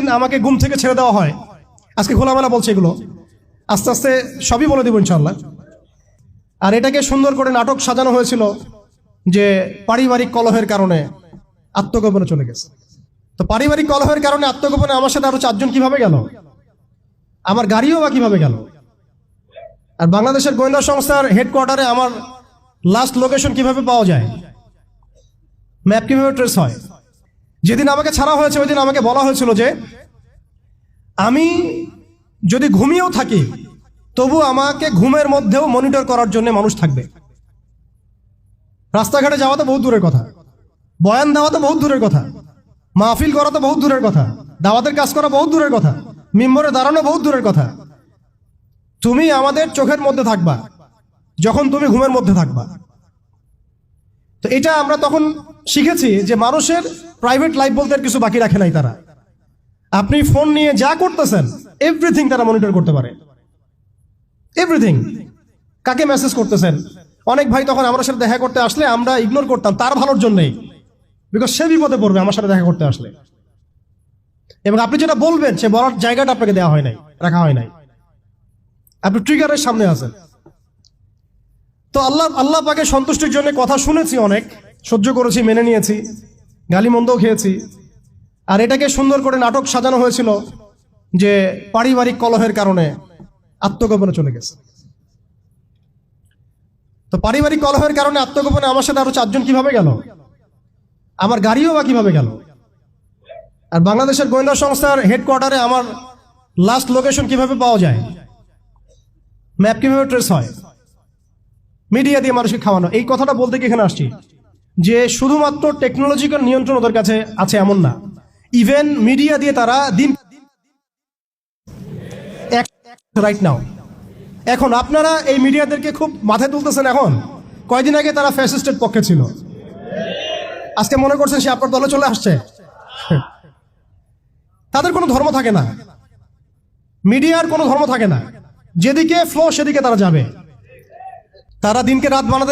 যেদিন আমাকে ঘুম থেকে ছেড়ে দেওয়া হয়, আজকে খোলামেলা বলছে এগুলো, আস্তে আস্তে সবই বলে দেবো ইনশাল্লাহ। আর এটাকে সুন্দর করে নাটক সাজানো হয়েছিল যে পারিবারিক কলহের কারণে আত্মগোপনে চলে গেছে। তো পারিবারিক কলহের কারণে আত্মগোপনে আমার সাথে আরো 4 জন কিভাবে গেল, আমার গাড়িও বা কিভাবে গেল। আর বাংলাদেশের গোয়েন্দা সংস্থার হেডকোয়ার্টারে আমার লাস্ট লোকেশন কিভাবে পাওয়া যায়, ম্যাপ কিভাবে ট্রেস হয়। যেদিন আমাকে ছাড়া হয়েছে ওই দিন আমাকে বলা হয়েছিল যে আমি যদি ঘুমিয়েও থাকি তবু আমাকে ঘুমের মধ্যেও মনিটর করার জন্য মানুষ থাকবে। রাস্তাঘাটে যাওয়া তো বহুত দূরের কথা, বয়ান দেওয়া তো বহুত দূরের কথা, মাহফিল করা তো বহুত দূরের কথা, দাওয়াতের কাজ করা বহুত দূরের কথা, মিম্বরে দাঁড়ানো বহুত দূরের কথা। তুমি আমাদের চোখের মধ্যে থাকবা যখন তুমি ঘুমের মধ্যে থাকবা। তো এটা আমরা তখন শিখেছি যে মানুষের প্রাইভেট লাইফ বলতে আর কিছু বাকি রাখে নাই তারা। আপনি ফোন নিয়ে যা করতেছেন এভরিথিং তারা মনিটর করতে পারে, এভরিথিং। কাকে মেসেজ করতেছেন, অনেক ভাই তখন আমার সাথে দেখা করতে আসলে আমরা ইগনোর করতাম তার ভালোর জন্যই, বিকজ সে বিপদে পড়বে আমার সাথে দেখা করতে আসলে। এবং আপনি যেটা বলবেন সে বলার জায়গাটা আপনাকে দেওয়া হয় নাই, রাখা হয় নাই, আপনি ট্রিগারের সামনে আছেন। তো আল্লাহ পাকে সন্তুষ্টির জন্য কথা শুনেছি, অনেক সহ্য করেছি, মেনে নিয়েছি, গালিমন্দও খেয়েছি। আর এটাকে সুন্দর করে নাটক সাজানো হয়েছিল যে পারিবারিক কলহের কারণে আত্মগোপনে চলে গেছে। তো পারিবারিক কলহের কারণে আত্মগোপনে আমার সাথে আরো 4 জন কিভাবে গেল, আমার গাড়িও বা কিভাবে গেল। আর বাংলাদেশের গোয়েন্দা সংস্থার হেডকোয়ার্টারে আমার লাস্ট লোকেশন কিভাবে পাওয়া যায়, ম্যাপ কিভাবে ট্রেস হয়। মিডিয়া দিয়ে মানুষকে খাওয়ানো, এই কথাটা বলতে কি এখানে আসছি যে শুধুমাত্র টেকনোলজিক্যাল নিয়ন্ত্রণ ওদের কাছে আছে এমন না, ইভেন মিডিয়া দিয়ে তারা দিন রাইট নাও। এখন আপনারা এই মিডিয়াদেরকে খুব মাথায় তুলতেছেন, এখন কয়দিন আগে তারা ফ্যাসিস্টের পক্ষে ছিল, আজকে মনে করছেন সে আপনার দলে চলে আসছে। তাদের কোনো ধর্ম থাকে না, মিডিয়ার কোনো ধর্ম থাকে না, যেদিকে ফ্লো সেদিকে তারা যাবে। তারা দিনকে রাত বানাতে